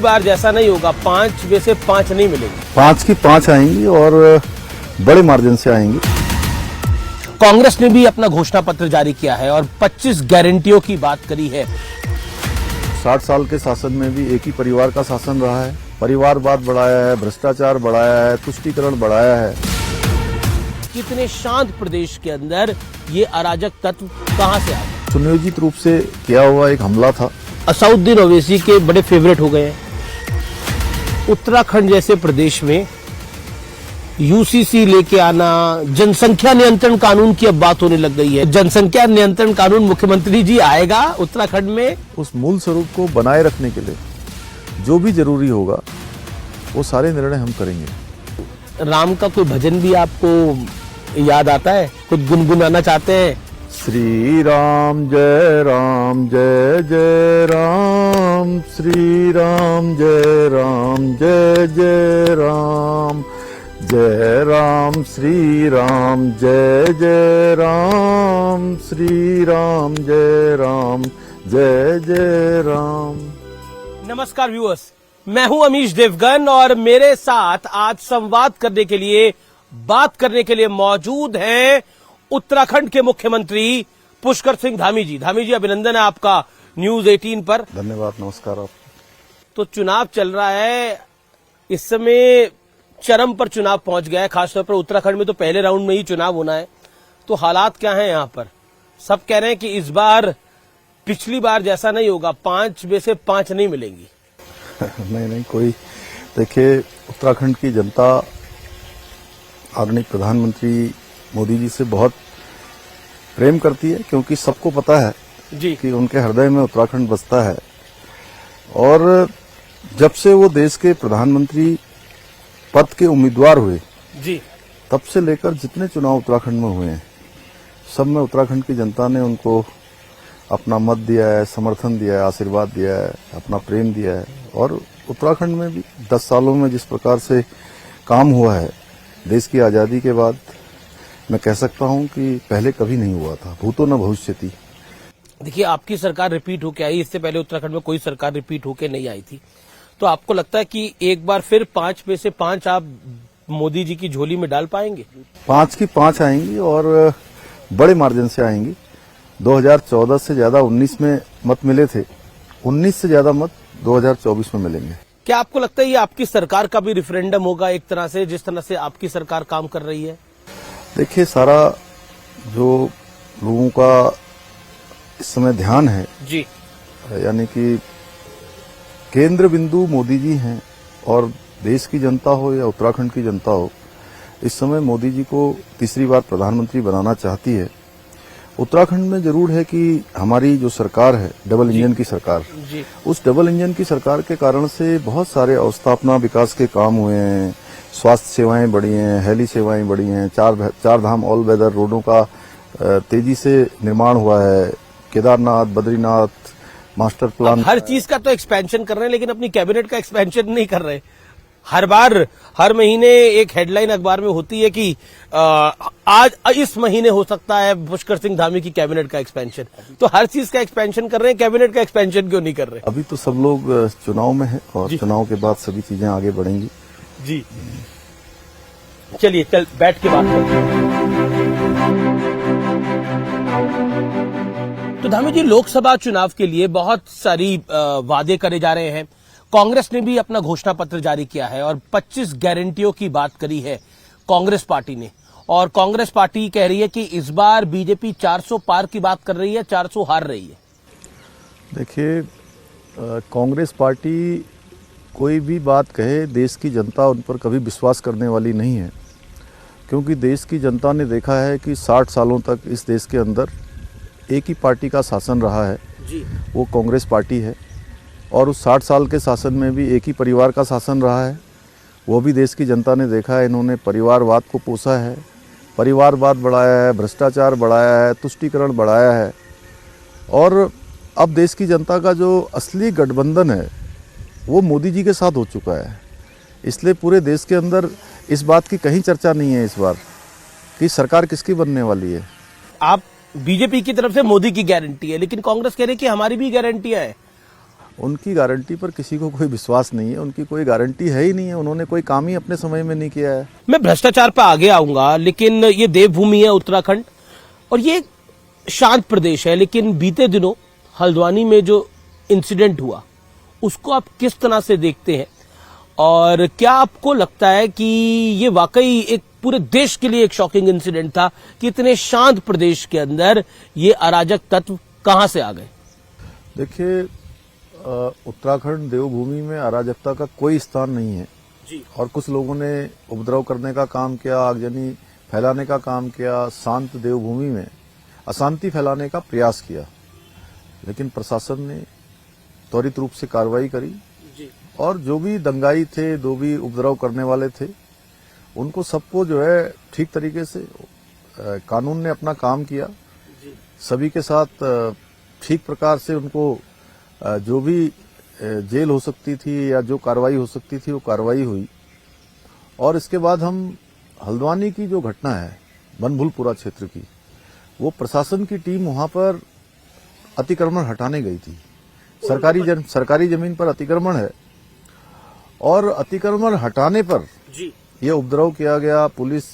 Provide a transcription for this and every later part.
बार जैसा नहीं होगा, 5 में से 5 नहीं मिलेंगे। 5 की 5 आएंगी और बड़े मार्जिन से आएंगी। कांग्रेस ने भी अपना घोषणा पत्र जारी किया है और 25 गारंटियों की बात करी है। 60 साल के शासन में भी एक ही परिवार का शासन रहा है। परिवारवाद बढ़ाया है, भ्रष्टाचार बढ़ाया है, तुष्टीकरण बढ़ाया है। कितने शांत प्रदेश के अंदर ये अराजक तत्व कहां से आए? सुनियोजित रूप से किया हुआ एक हमला था। असउद्दीन ओवैसी के बड़े फेवरेट हो गए हैं। उत्तराखंड जैसे प्रदेश में यूसीसी लेके आना, जनसंख्या नियंत्रण कानून की अब बात होने लग गई है। जनसंख्या नियंत्रण कानून मुख्यमंत्री जी आएगा उत्तराखंड में। उस मूल स्वरूप को बनाए रखने के लिए जो भी जरूरी होगा वो सारे निर्णय हम करेंगे। राम का कोई भजन भी आपको याद आता है? खुद गुनगुनाना चाहते हैं? श्री राम जय जय राम, श्री राम जय जय राम, जय राम श्री राम जय राम, श्री राम जय राम। नमस्कार व्यूअर्स, मैं हूं अमीश देवगन और मेरे साथ आज संवाद करने के लिए, बात करने के लिए मौजूद हैं उत्तराखंड के मुख्यमंत्री पुष्कर सिंह धामी जी। धामी जी, अभिनंदन है आपका न्यूज 18 पर। धन्यवाद, नमस्कार आप। तो चुनाव चल रहा है, इस समय चरम पर चुनाव पहुंच गया है। खासतौर पर उत्तराखंड में तो पहले राउंड में ही चुनाव होना है। तो हालात क्या हैं यहाँ पर? सब कह रहे हैं कि इस बार पिछली बार जैसा नहीं होगा, 5 में से 5 नहीं मिलेंगी। नहीं, कोई देखिए, उत्तराखंड की जनता आदरणीय प्रधानमंत्री मोदी जी से बहुत प्रेम करती है, क्योंकि सबको पता है जी कि उनके हृदय में उत्तराखंड बसता है। और जब से वो देश के प्रधानमंत्री पद के उम्मीदवार हुए जी, तब से लेकर जितने चुनाव उत्तराखंड में हुए हैं, सब में उत्तराखंड की जनता ने उनको अपना मत दिया है, समर्थन दिया है, आशीर्वाद दिया है, अपना प्रेम दिया है। और उत्तराखंड में भी 10 सालों में जिस प्रकार से काम हुआ है देश की आजादी के बाद, मैं कह सकता हूं कि पहले कभी नहीं हुआ था। भूतो न भविष्यति। देखिए, आपकी सरकार रिपीट होके आई, इससे पहले उत्तराखंड में कोई सरकार रिपीट होके नहीं आई थी। तो आपको लगता है कि एक बार फिर 5 में से 5 आप मोदी जी की झोली में डाल पाएंगे? 5 की 5 आएंगी और बड़े मार्जिन से आएंगी। 2014 से ज्यादा 19 में मत मिले थे, 19 से ज्यादा मत 2024 में मिलेंगे। क्या आपको लगता है ये आपकी सरकार का भी रिफरेंडम होगा एक तरह से, जिस तरह से आपकी सरकार काम कर रही है? देखिए, सारा जो लोगों का इस समय ध्यान है जी, यानी कि केंद्र बिंदु मोदी जी हैं। और देश की जनता हो या उत्तराखंड की जनता हो, इस समय मोदी जी को तीसरी बार प्रधानमंत्री बनाना चाहती है। उत्तराखंड में जरूर है कि हमारी जो सरकार है, डबल इंजन की सरकार, उस डबल इंजन की सरकार के कारण से बहुत सारे अवस्थापना विकास के काम हुए हैं। स्वास्थ्य सेवाएं बढ़ी हैं, हेली सेवाएं बढ़ी हैं, चार धाम ऑल वेदर रोडों का तेजी से निर्माण हुआ है। केदारनाथ, बद्रीनाथ मास्टर प्लान, हर चीज का तो एक्सपेंशन कर रहे हैं, लेकिन अपनी कैबिनेट का एक्सपेंशन नहीं कर रहे। हर महीने एक हेडलाइन अखबार में होती है कि आज इस महीने हो सकता है पुष्कर सिंह धामी की कैबिनेट का एक्सपेंशन। तो हर चीज का एक्सपेंशन कर रहे हैं, कैबिनेट का एक्सपेंशन क्यों नहीं कर रहे? अभी तो सब लोग चुनाव में है और चुनाव के बाद सभी चीजें आगे बढ़ेंगी। जी, चलिए बैठ के बात करते हैं। तो धामी जी, लोकसभा चुनाव के लिए बहुत सारी वादे करे जा रहे हैं। कांग्रेस ने भी अपना घोषणा पत्र जारी किया है और 25 गारंटियों की बात करी है कांग्रेस पार्टी ने। और कांग्रेस पार्टी कह रही है कि इस बार बीजेपी 400 पार की बात कर रही है, 400 हार रही है। देखिए, कांग्रेस पार्टी कोई भी बात कहे, देश की जनता उन पर कभी विश्वास करने वाली नहीं है। क्योंकि देश की जनता ने देखा है कि 60 सालों तक इस देश के अंदर एक ही पार्टी का शासन रहा है जी, वो कांग्रेस पार्टी है। और उस 60 साल के शासन में भी एक ही परिवार का शासन रहा है। वो भी देश की जनता ने देखा है। इन्होंने परिवारवाद को पोसा है, परिवारवाद बढ़ाया है, भ्रष्टाचार बढ़ाया है, तुष्टीकरण बढ़ाया है। और अब देश की जनता का जो असली गठबंधन है वो मोदी जी के साथ हो चुका है। इसलिए पूरे देश के अंदर इस बात की कहीं चर्चा नहीं है इस बार कि सरकार किसकी बनने वाली है। आप बीजेपी की तरफ से मोदी की गारंटी है, लेकिन कांग्रेस कह रही है कि हमारी भी गारंटियां हैं। उनकी गारंटी पर किसी को कोई विश्वास नहीं है, उनकी कोई गारंटी है ही नहीं है, उन्होंने कोई काम ही अपने समय में नहीं किया है। मैं भ्रष्टाचार पर आगे आऊंगा, लेकिन ये देवभूमि है उत्तराखंड और ये शांत प्रदेश है, लेकिन बीते दिनों हल्द्वानी में जो इंसिडेंट हुआ उसको आप किस तरह से देखते हैं और क्या आपको लगता है कि ये वाकई एक पूरे देश के लिए एक शॉकिंग इंसिडेंट था कि इतने शांत प्रदेश के अंदर ये अराजक तत्व कहां से आ गए? देखिए, उत्तराखंड देवभूमि में अराजकता का कोई स्थान नहीं है जी। और कुछ लोगों ने उपद्रव करने का काम किया, आगजनी फैलाने का काम किया, शांत देवभूमि में अशांति फैलाने का प्रयास किया, लेकिन प्रशासन ने त्वरित रूप से कार्रवाई करी जी। और जो भी दंगाई थे, जो भी उपद्रव करने वाले थे, उनको सबको जो है ठीक तरीके से कानून ने अपना काम किया जी। सभी के साथ ठीक प्रकार से उनको जो भी जेल हो सकती थी या जो कार्रवाई हो सकती थी वो कार्रवाई हुई। और इसके बाद हम हल्द्वानी की जो घटना है बनभूलपुरा क्षेत्र की, वो प्रशासन की टीम वहां पर अतिक्रमण हटाने गई थी। सरकारी जमीन पर अतिक्रमण है और अतिक्रमण हटाने पर जी। ये उपद्रव किया गया, पुलिस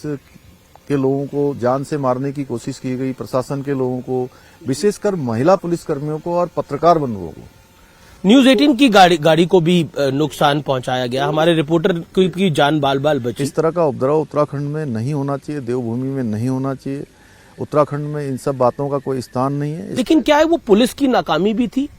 के लोगों को जान से मारने की कोशिश की गई, प्रशासन के लोगों को, विशेषकर महिला पुलिसकर्मियों को और पत्रकार बंधुओं को। न्यूज 18 की गाड़ी को भी नुकसान पहुंचाया गया, हमारे रिपोर्टर की जान बाल बची। इस तरह का उपद्रव उत्तराखंड में नहीं होना चाहिए, देवभूमि में नहीं होना चाहिए। उत्तराखंड में इन सब बातों का कोई स्थान नहीं है। लेकिन क्या है वो पुलिस की नाकामी भी थी?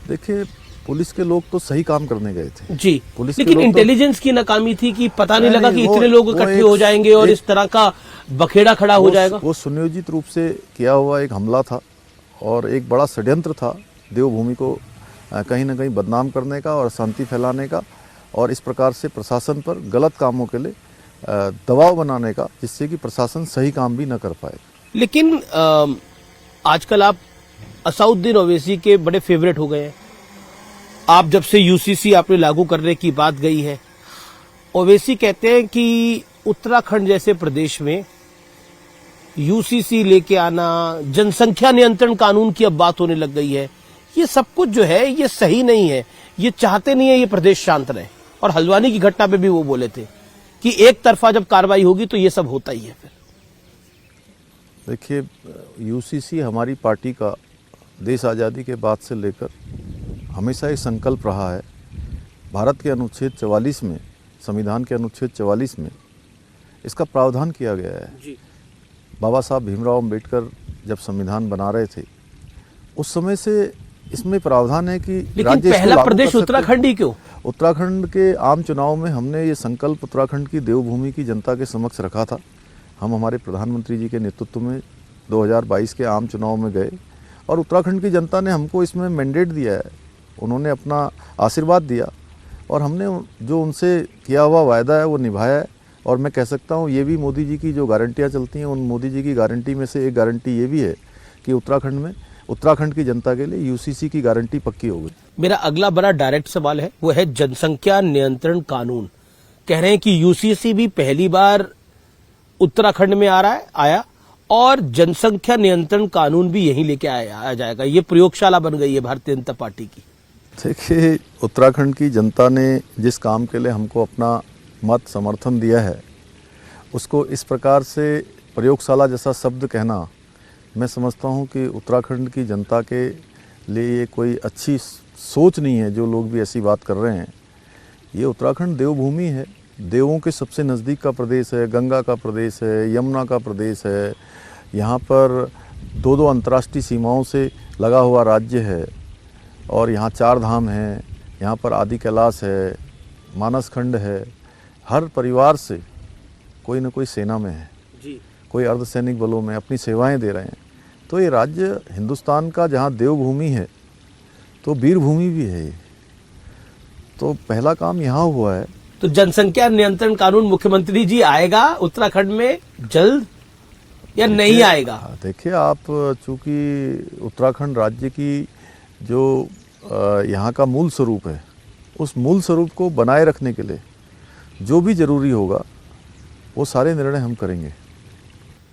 देखिए, पुलिस के लोग तो सही काम करने गए थे जी, पुलिस के लेकिन लोग इंटेलिजेंस की नाकामी थी कि पता नहीं लगा कि वो- इतने लोग वो इकट्ठे एक- हो जाएंगे और इस तरह का बखेड़ा खड़ा हो जाएगा। वो सुनियोजित रूप से किया हुआ एक हमला था और एक बड़ा षड्यंत्र था देवभूमि को कहीं न कहीं बदनाम करने का और शांति फैलाने का, और इस प्रकार से प्रशासन पर गलत कामों के लिए दबाव बनाने का, जिससे कि प्रशासन सही काम भी न कर पाए। लेकिन आजकल आप असउद्दीन ओवैसी के बड़े फेवरेट हो गए हैं। आप जब से यूसीसी आपने लागू करने की बात गई है, ओवैसी कहते हैं कि उत्तराखंड जैसे प्रदेश में यूसीसी लेके आना, जनसंख्या नियंत्रण कानून की अब बात होने लग गई है, ये सब कुछ जो है ये सही नहीं है, ये चाहते नहीं है ये प्रदेश शांत रहे। और हल्द्वानी की घटना पे भी वो बोले थे कि एक तरफा जब कार्रवाई होगी तो ये सब होता ही है। फिर देखिए, यूसीसी हमारी पार्टी का देश आज़ादी के बाद से लेकर हमेशा एक संकल्प रहा है। भारत के अनुच्छेद 44 में, संविधान के अनुच्छेद 44 में इसका प्रावधान किया गया है जी। बाबा साहब भीमराव अंबेडकर जब संविधान बना रहे थे उस समय से इसमें प्रावधान है कि लेकिन राज्य इसको पहला लागू कर प्रदेश सकते हैं। उत्तराखंड ही क्यों? उत्तराखंड के आम चुनाव में हमने ये संकल्प उत्तराखंड की देवभूमि की जनता के समक्ष रखा था। हम हमारे प्रधानमंत्री जी के नेतृत्व में 2022 के आम चुनाव में गए और उत्तराखंड की जनता ने हमको इसमें मैंडेट दिया है, उन्होंने अपना आशीर्वाद दिया और हमने जो उनसे किया हुआ वायदा है वो निभाया है। और मैं कह सकता हूँ ये भी मोदी जी की जो गारंटियाँ चलती हैं, उन मोदी जी की गारंटी में से एक गारंटी ये भी है कि उत्तराखंड की जनता के लिए यूसीसी की गारंटी पक्की हो गई। मेरा अगला बड़ा डायरेक्ट सवाल है, वो है जनसंख्या नियंत्रण कानून। कह रहे हैं कि यूसीसी भी पहली बार उत्तराखंड में आया और जनसंख्या नियंत्रण कानून भी यहीं लेके आ जाएगा। ये प्रयोगशाला बन गई है भारतीय जनता पार्टी की। देखिए, उत्तराखंड की जनता ने जिस काम के लिए हमको अपना मत समर्थन दिया है, उसको इस प्रकार से प्रयोगशाला जैसा शब्द कहना, मैं समझता हूं कि उत्तराखंड की जनता के लिए ये कोई अच्छी सोच नहीं है। जो लोग भी ऐसी बात कर रहे हैं, ये उत्तराखंड देवभूमि है, देवों के सबसे नज़दीक का प्रदेश है, गंगा का प्रदेश है, यमुना का प्रदेश है, यहाँ पर दो अंतर्राष्ट्रीय सीमाओं से लगा हुआ राज्य है और यहाँ 4 धाम हैं, यहाँ पर आदि कैलाश है, मानस खंड है। हर परिवार से कोई न कोई सेना में है जी। कोई अर्धसैनिक बलों में अपनी सेवाएं दे रहे हैं। तो ये राज्य हिंदुस्तान का जहाँ देवभूमि है तो वीरभूमि भी है ये। तो पहला काम यहाँ हुआ है। तो जनसंख्या नियंत्रण कानून मुख्यमंत्री जी आएगा उत्तराखंड में जल्द या नहीं आएगा? देखिए, आप चूंकि उत्तराखंड राज्य की जो यहाँ का मूल स्वरूप है, उस मूल स्वरूप को बनाए रखने के लिए जो भी जरूरी होगा वो सारे निर्णय हम करेंगे।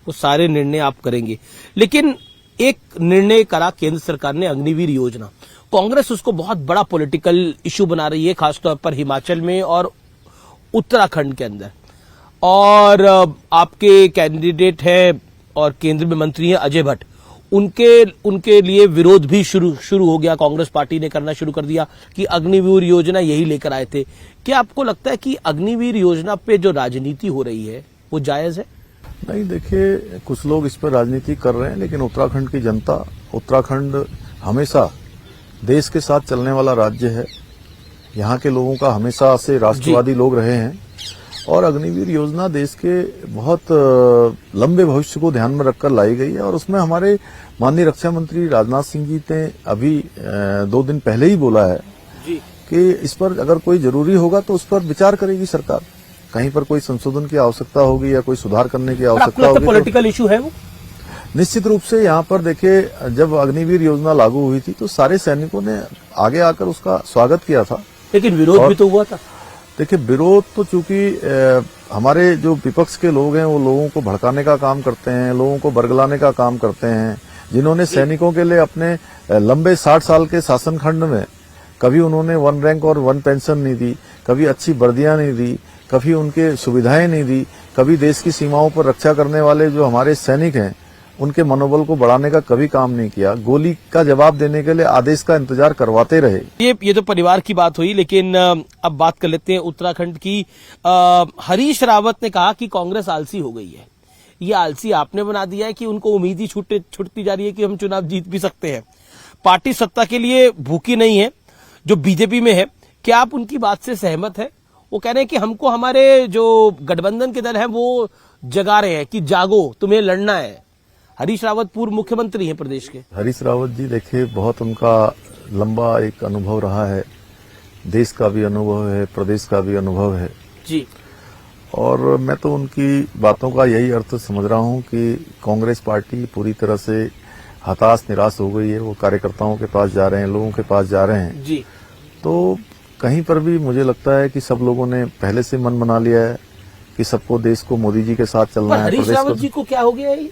वो सारे निर्णय आप करेंगे, लेकिन एक निर्णय करा केंद्र सरकार ने, अग्निवीर योजना, कांग्रेस उसको बहुत बड़ा पॉलिटिकल इशू बना रही है, खासतौर पर हिमाचल में और उत्तराखंड के अंदर। और आपके कैंडिडेट है और केंद्र में मंत्री हैं अजय भट्ट, उनके लिए विरोध भी शुरू हो गया, कांग्रेस पार्टी ने करना शुरू कर दिया कि अग्निवीर योजना यही लेकर आए थे। क्या आपको लगता है कि अग्निवीर योजना पे जो राजनीति हो रही है वो जायज है? नहीं, देखिए, कुछ लोग इस पर राजनीति कर रहे हैं, लेकिन उत्तराखंड की जनता, उत्तराखंड हमेशा देश के साथ चलने वाला राज्य है। यहाँ के लोगों का हमेशा से राष्ट्रवादी लोग रहे हैं और अग्निवीर योजना देश के बहुत लंबे भविष्य को ध्यान में रखकर लाई गई है। और उसमें हमारे माननीय रक्षा मंत्री राजनाथ सिंह जी ने अभी 2 दिन पहले ही बोला है कि इस पर अगर कोई जरूरी होगा तो उस पर विचार करेगी सरकार। कहीं पर कोई संशोधन की आवश्यकता होगी या कोई सुधार करने की आवश्यकता होगी, पॉलिटिकल इशू है वो। निश्चित रूप से यहाँ पर देखिए, जब अग्निवीर योजना लागू हुई थी तो सारे सैनिकों ने आगे आकर उसका स्वागत किया था, लेकिन विरोध भी तो हुआ था। देखिए, विरोध तो चूंकि हमारे जो विपक्ष के लोग हैं वो लोगों को भड़काने का काम करते हैं, लोगों को बरगलाने का काम करते हैं, जिन्होंने सैनिकों के लिए अपने लंबे 60 साल के शासनखंड में कभी उन्होंने 1 रैंक और 1 पेंशन नहीं दी, कभी अच्छी वर्दियां नहीं दी, कभी उनके सुविधाएं नहीं दी, कभी देश की सीमाओं पर रक्षा करने वाले जो हमारे सैनिक हैं उनके मनोबल को बढ़ाने का कभी काम नहीं किया। गोली का जवाब देने के लिए आदेश का इंतजार करवाते रहे। ये तो परिवार की बात हुई, लेकिन अब बात कर लेते हैं उत्तराखंड की। हरीश रावत ने कहा कि कांग्रेस आलसी हो गई है। ये आलसी आपने बना दिया है कि उनको उम्मीद ही छूटती जा रही है कि हम चुनाव जीत भी सकते हैं। पार्टी सत्ता के लिए भूखी नहीं है जो बीजेपी में है। क्या आप उनकी बात से सहमत है? वो कह रहे हैं कि हमको हमारे जो गठबंधन के दल है वो जगा रहे हैं कि जागो, तुम्हें लड़ना है। हरीश रावत पूर्व मुख्यमंत्री हैं प्रदेश के। हरीश रावत जी, देखिए, बहुत उनका लंबा एक अनुभव रहा है, देश का भी अनुभव है, प्रदेश का भी अनुभव है जी। और मैं तो उनकी बातों का यही अर्थ समझ रहा हूं कि कांग्रेस पार्टी पूरी तरह से हताश निराश हो गई है। वो कार्यकर्ताओं के पास जा रहे हैं, लोगों के पास जा रहे हैं जी। तो कहीं पर भी मुझे लगता है कि सब लोगों ने पहले से मन बना लिया है कि सबको, देश को मोदी जी के साथ चलना है। हरीश रावत जी को क्या हो गया है?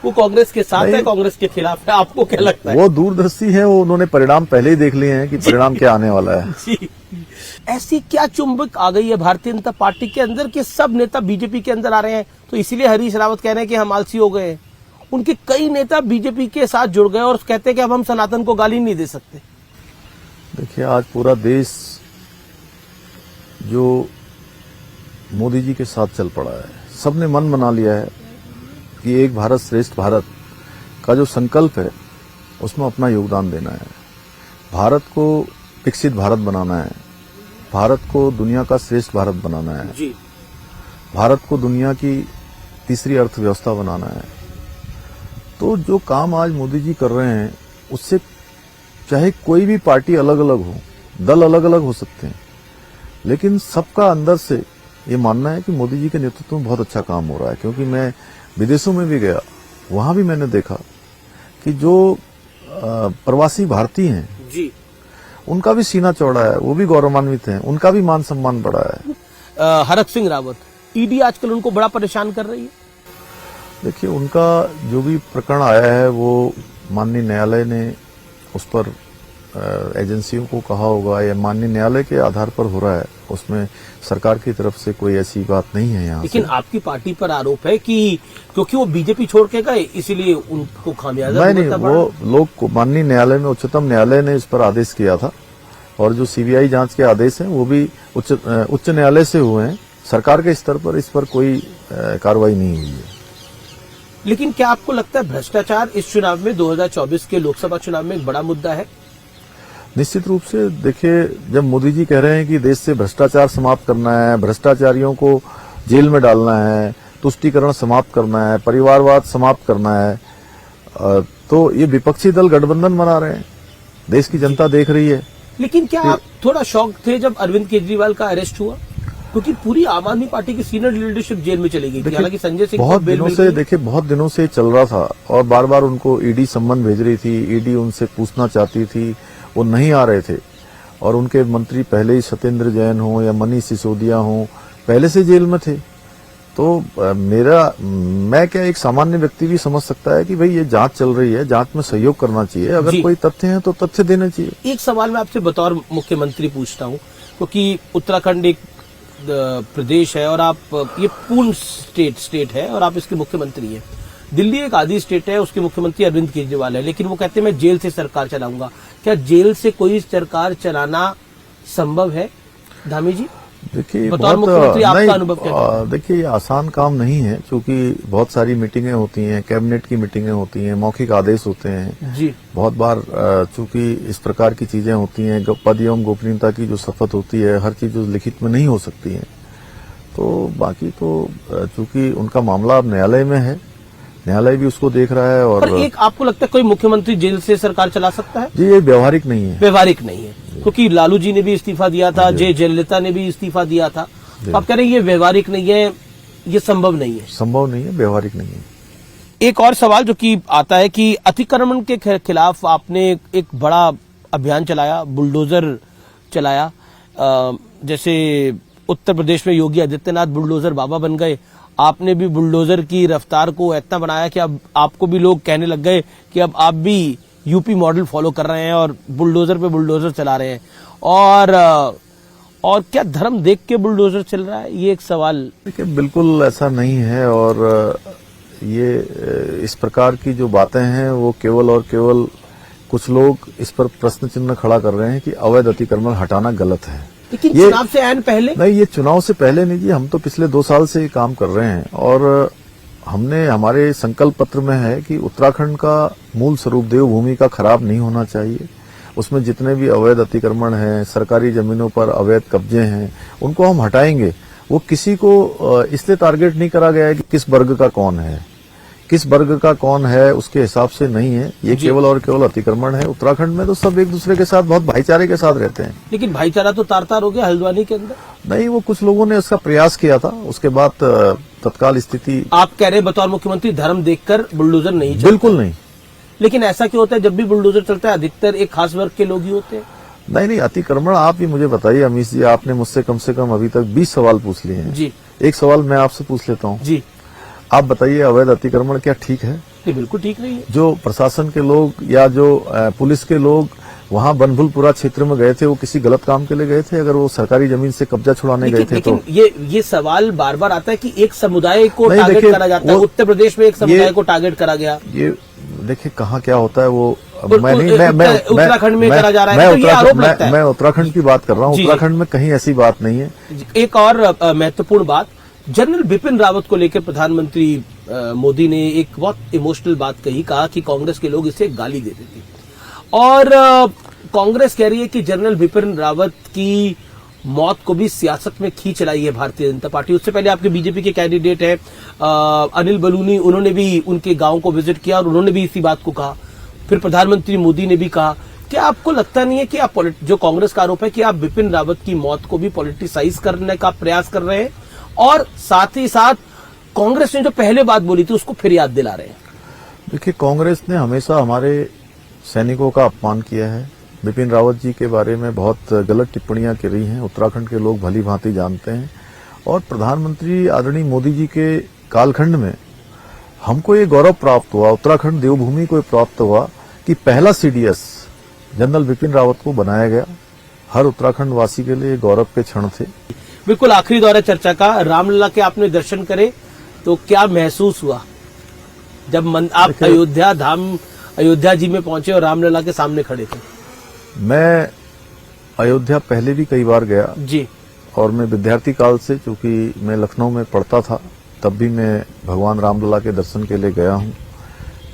वो कांग्रेस के साथ है, कांग्रेस के खिलाफ है, आपको क्या लगता है? वो दूरदर्शी है, वो उन्होंने परिणाम पहले ही देख लिए हैं कि परिणाम क्या आने वाला है। जी। ऐसी क्या चुंबक आ गई है भारतीय जनता पार्टी के अंदर कि सब नेता बीजेपी के अंदर आ रहे हैं? तो इसीलिए हरीश रावत कह रहे हैं कि हम आलसी हो गए। उनके कई नेता बीजेपी के साथ जुड़ गए और कहते हैं कि अब हम सनातन को गाली नहीं दे सकते। देखिए, आज पूरा देश जो मोदी जी के साथ चल पड़ा है, सबने मन बना लिया है कि एक भारत श्रेष्ठ भारत का जो संकल्प है उसमें अपना योगदान देना है। भारत को विकसित भारत बनाना है, भारत को दुनिया का श्रेष्ठ भारत बनाना है जी। भारत को दुनिया की तीसरी अर्थव्यवस्था बनाना है। तो जो काम आज मोदी जी कर रहे हैं उससे चाहे कोई भी पार्टी अलग अलग हो, दल अलग अलग हो सकते हैं, लेकिन सबका अंदर से ये मानना है कि मोदी जी के नेतृत्व में बहुत अच्छा काम हो रहा है। क्योंकि मैं विदेशों में भी गया, वहां भी मैंने देखा कि जो प्रवासी भारतीय हैं जी, उनका भी सीना चौड़ा है, वो भी गौरवान्वित हैं, उनका भी मान सम्मान बढ़ा है। हरक सिंह रावत, ईडी आजकल उनको बड़ा परेशान कर रही है। देखिए, उनका जो भी प्रकरण आया है वो माननीय न्यायालय ने उस पर एजेंसियों को कहा होगा या माननीय न्यायालय के आधार पर हो रहा है, उसमें सरकार की तरफ से कोई ऐसी बात नहीं है यहाँ। लेकिन आपकी पार्टी पर आरोप है कि क्योंकि वो बीजेपी छोड़ के गए इसीलिए उनको खामियाजा नहीं, वो लोग, माननीय न्यायालय में, उच्चतम न्यायालय ने इस पर आदेश किया था और जो सीबीआई जांच के आदेश हैं वो भी उच्च न्यायालय से हुए हैं। सरकार के स्तर पर इस पर कोई कार्रवाई नहीं हुई है। लेकिन क्या आपको लगता है भ्रष्टाचार इस चुनाव में 2024 के लोकसभा चुनाव में एक बड़ा मुद्दा है? निश्चित रूप से। देखिए, जब मोदी जी कह रहे हैं कि देश से भ्रष्टाचार समाप्त करना है, भ्रष्टाचारियों को जेल में डालना है, तुष्टीकरण समाप्त करना है, परिवारवाद समाप्त करना है, तो ये विपक्षी दल गठबंधन बना रहे हैं, देश की जनता देख रही है। लेकिन क्या आप थोड़ा शॉक थे जब अरविंद केजरीवाल का अरेस्ट हुआ? क्योंकि पूरी आम आदमी पार्टी की सीनियर लीडरशिप जेल में चली गई थी। हालांकि संजय सिंह बहुत दिनों से, देखिए, बहुत दिनों से चल रहा था और बार बार उनको ईडी सम्मन भेज रही थी, ईडी उनसे पूछना चाहती थी, वो नहीं आ रहे थे। और उनके मंत्री पहले ही सत्येंद्र जैन हो या मनीष सिसोदिया हो, पहले से जेल में थे। तो मैं क्या, एक सामान्य व्यक्ति भी समझ सकता है कि भाई ये जांच चल रही है, जांच में सहयोग करना चाहिए, अगर जी। कोई तथ्य है तो तथ्य देने चाहिए। एक सवाल मैं आपसे बतौर मुख्यमंत्री पूछता हूं, क्योंकि उत्तराखंड एक प्रदेश है और आप, ये पूर्ण स्टेट है और आप इसके मुख्यमंत्री हैं। दिल्ली एक आधी स्टेट है, उसके मुख्यमंत्री अरविंद केजरीवाल है, लेकिन वो कहते हैं मैं जेल से सरकार चलाऊंगा। क्या जेल से कोई सरकार चलाना संभव है धामी जी? देखिए, बतौर मुख्यमंत्री आपका नहीं, अनुभव क्या है? देखिए ये आसान काम नहीं है, क्योंकि बहुत सारी मीटिंगें होती हैं, कैबिनेट की मीटिंगें होती हैं, मौखिक आदेश होते हैं जी। बहुत बार। चूंकि इस प्रकार की चीजें होती हैं, पद एवं गोपनीयता की जो शपथ होती है, हर चीज लिखित में नहीं हो सकती है। तो बाकी तो चूंकि उनका मामला अब न्यायालय में है, न्यायालय भी उसको देख रहा है। और पर एक आपको लगता है कोई मुख्यमंत्री जेल से सरकार चला सकता है? जी, ये व्यवहारिक नहीं है। व्यवहारिक नहीं है, क्योंकि लालू जी ने भी इस्तीफा दिया था, जयललिता ने भी इस्तीफा दिया था। तो आप कह रहे हैं ये व्यवहारिक नहीं है, ये संभव नहीं है? संभव नहीं है, व्यवहारिक नहीं है। एक और सवाल जो कि आता है कि अतिक्रमण के खिलाफ आपने एक बड़ा अभियान चलाया, बुलडोजर चलाया। जैसे उत्तर प्रदेश में योगी आदित्यनाथ बुलडोजर बाबा बन गए, आपने भी बुलडोजर की रफ्तार को इतना बनाया कि अब आपको भी लोग कहने लग गए कि अब आप भी यूपी मॉडल फॉलो कर रहे हैं और बुलडोजर पे बुलडोजर चला रहे हैं। और क्या धर्म देख के बुलडोजर चल रहा है, ये एक सवाल। देखिए, बिल्कुल ऐसा नहीं है। और ये इस प्रकार की जो बातें हैं वो केवल और केवल कुछ लोग इस पर प्रश्न चिन्ह खड़ा कर रहे हैं कि अवैध अतिक्रमण हटाना गलत है। लेकिन चुनाव से ऐन पहले नहीं, ये चुनाव से पहले नहीं जी, हम तो पिछले 2 साल से ये काम कर रहे हैं। और हमने, हमारे संकल्प पत्र में है कि उत्तराखंड का मूल स्वरूप देवभूमि का खराब नहीं होना चाहिए। उसमें जितने भी अवैध अतिक्रमण हैं, सरकारी जमीनों पर अवैध कब्जे हैं, उनको हम हटाएंगे। वो किसी को इसलिए टारगेट नहीं करा गया है कि किस वर्ग का कौन है, किस वर्ग का कौन है उसके हिसाब से नहीं है। ये केवल और केवल अतिक्रमण है। उत्तराखंड में तो सब एक दूसरे के साथ बहुत भाईचारे के साथ रहते हैं। लेकिन भाईचारा तो तार तार हो गया हल्द्वानी के अंदर। नहीं, वो कुछ लोगों ने उसका प्रयास किया था, उसके बाद तत्काल स्थिति। आप कह रहे हैं बतौर मुख्यमंत्री धर्म देखकर बुलडोजर नहीं चलता? बिल्कुल नहीं। लेकिन ऐसा क्यों होता है, जब भी बुलडोजर चलता है अधिकतर एक खास वर्ग के लोग ही होते हैं? नहीं, अतिक्रमण आप ही मुझे बताइए अमीश जी, आपने मुझसे कम से कम अभी तक 20 सवाल पूछ लिए हैं जी। एक सवाल मैं आपसे पूछ लेता हूँ जी। आप बताइए, अवैध अतिक्रमण क्या ठीक है? ये बिल्कुल ठीक नहीं है। जो प्रशासन के लोग या जो पुलिस के लोग वहां बनभुलपुरा क्षेत्र में गए थे, वो किसी गलत काम के लिए गए थे? अगर वो सरकारी जमीन से कब्जा छुड़ाने गए थे लेकिन तो ये सवाल बार बार आता है कि एक समुदाय को नहीं, टारगेट देखिए, करा जाता है। उत्तर प्रदेश में एक समुदाय को टारगेट करा गया। ये देखिए कहाँ क्या होता है वो उत्तराखंड में करा जा रहा है, तो ये आरोप लगता है। मैं उत्तराखंड की बात कर रहा हूँ। उत्तराखंड में कहीं ऐसी बात नहीं है। एक और महत्वपूर्ण बात, जनरल बिपिन रावत को लेकर प्रधानमंत्री मोदी ने एक बहुत इमोशनल बात कही, कहा कि कांग्रेस के लोग इसे गाली देते थे। और कांग्रेस कह रही है कि जनरल बिपिन रावत की मौत को भी सियासत में खींच लाई है भारतीय जनता पार्टी। उससे पहले आपके बीजेपी के कैंडिडेट है अनिल बलूनी, उन्होंने भी उनके गांव को विजिट किया और उन्होंने भी इसी बात को कहा। फिर प्रधानमंत्री मोदी ने भी कहा। क्या आपको लगता नहीं है कि आप, जो कांग्रेस का आरोप है कि आप बिपिन रावत की मौत को भी पॉलिटिसाइज करने का प्रयास कर रहे हैं और साथ ही साथ कांग्रेस ने जो पहले बात बोली थी उसको फिर याद दिला रहे हैं? देखिए, कांग्रेस ने हमेशा हमारे सैनिकों का अपमान किया है। बिपिन रावत जी के बारे में बहुत गलत टिप्पणियां करी हैं, उत्तराखंड के लोग भली भांति जानते हैं। और प्रधानमंत्री आदरणीय मोदी जी के कालखंड में हमको ये गौरव प्राप्त हुआ, उत्तराखंड देवभूमि को प्राप्त हुआ कि पहला सीडीएस जनरल बिपिन रावत को बनाया गया। हर उत्तराखंड वासी के लिए गौरव के क्षण थे। बिल्कुल आखिरी दौर है चर्चा का। रामलला के आपने दर्शन करे तो क्या महसूस हुआ जब आप अयोध्या जी में पहुंचे और रामलला के सामने खड़े थे? मैं अयोध्या पहले भी कई बार गया जी। और मैं विद्यार्थी काल से, चूंकि मैं लखनऊ में पढ़ता था, तब भी मैं भगवान रामलला के दर्शन के लिए गया हूं।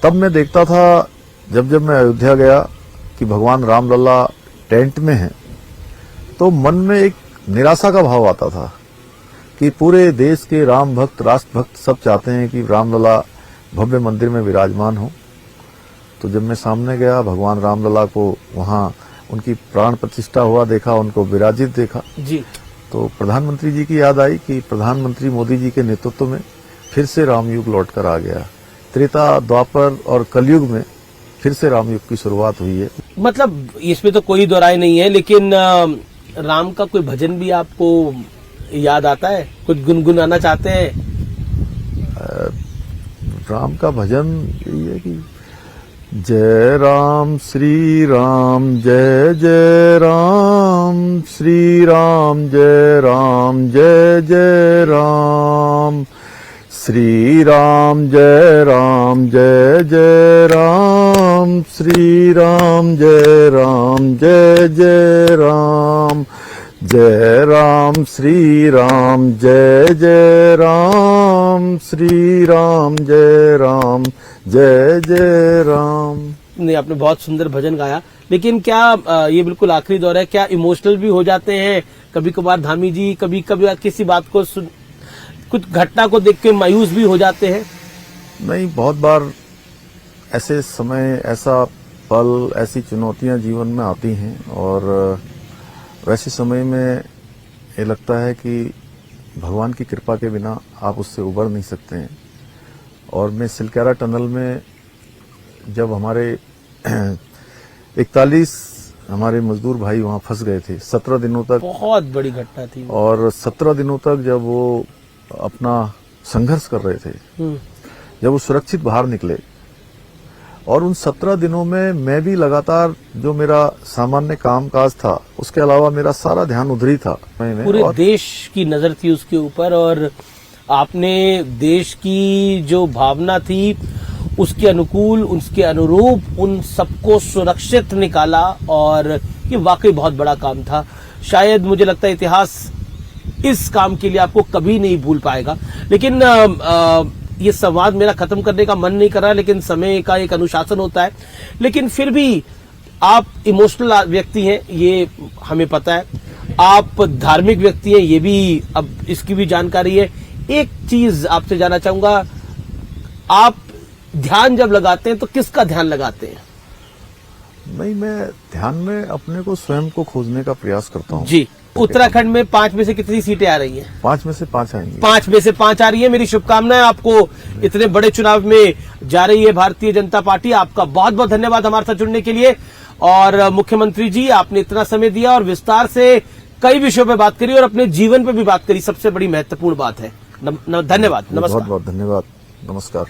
तब मैं देखता था, जब मैं अयोध्या गया, कि भगवान रामलला टेंट में हैं, तो मन में एक निराशा का भाव आता था कि पूरे देश के राम भक्त, राष्ट्र भक्त सब चाहते हैं कि रामलला भव्य मंदिर में विराजमान हो। तो जब मैं सामने गया, भगवान रामलला को वहां उनकी प्राण प्रतिष्ठा हुआ देखा, उनको विराजित देखा जी, तो प्रधानमंत्री जी की याद आई कि प्रधानमंत्री मोदी जी के नेतृत्व में फिर से रामयुग लौटकर आ गया। त्रेता, द्वापर और कलयुग में फिर से रामयुग की शुरुआत हुई है। मतलब इसमें तो कोई दो राय नहीं है, लेकिन राम का कोई भजन भी आपको याद आता है? कुछ गुनगुनाना चाहते हैं? राम का भजन यही है कि जय राम श्री राम जय जय राम श्री राम जय जय राम श्री राम जय जय राम श्री राम जय जय राम जय राम श्री राम जय राम श्री राम जय राम। नहीं, आपने बहुत सुंदर भजन गाया, लेकिन क्या ये बिल्कुल आखिरी दौर है, क्या इमोशनल भी हो जाते हैं कभी कभार धामी जी? कभी कभी किसी बात को कुछ घटना को देख के मायूस भी हो जाते हैं? नहीं, बहुत बार ऐसे समय, ऐसा पल, ऐसी चुनौतियां जीवन में आती हैं और वैसे समय में ये लगता है कि भगवान की कृपा के बिना आप उससे उबर नहीं सकते हैं। और मैं सिलक्यारा टनल में जब हमारे 41 हमारे मजदूर भाई वहां फंस गए थे 17 दिनों तक, बहुत बड़ी घटना थी। और 17 दिनों तक जब वो अपना संघर्ष कर रहे थे, जब वो सुरक्षित बाहर निकले, और उन 17 दिनों में मैं भी लगातार जो मेरा सामान्य कामकाज था उसके अलावा मेरा सारा ध्यान उधर ही था। पूरे देश की नजर थी उसके ऊपर, और आपने देश की जो भावना थी उसके अनुकूल, उसके अनुरूप उन सबको सुरक्षित निकाला, और ये वाकई बहुत बड़ा काम था। शायद मुझे लगता है इतिहास इस काम के लिए आपको कभी नहीं भूल पाएगा। लेकिन ये संवाद मेरा खत्म करने का मन नहीं कर रहा, लेकिन समय का एक अनुशासन होता है। लेकिन फिर भी आप इमोशनल व्यक्ति हैं, ये हमें पता है। आप धार्मिक व्यक्ति हैं, ये भी अब इसकी भी जानकारी है। एक चीज आपसे जानना चाहूंगा, आप ध्यान जब लगाते हैं तो किसका ध्यान लगाते हैं? नहीं, मैं ध्यान में अपने को स्वयं को खोजने का प्रयास करता हूँ। जी, उत्तराखंड में 5 में से कितनी सीटें आ रही हैं? 5 में से 5 आएंगी। 5 में से 5 आ रही है। मेरी शुभकामनाएं आपको। इतने बड़े चुनाव में जा रही है भारतीय जनता पार्टी। आपका बहुत बहुत धन्यवाद हमारे साथ जुड़ने के लिए। और मुख्यमंत्री जी, आपने इतना समय दिया और विस्तार से कई विषयों पे बात करी और अपने जीवन पे भी बात करी, सबसे बड़ी महत्वपूर्ण बात है। धन्यवाद, नमस्कार। बहुत बहुत धन्यवाद, नमस्कार।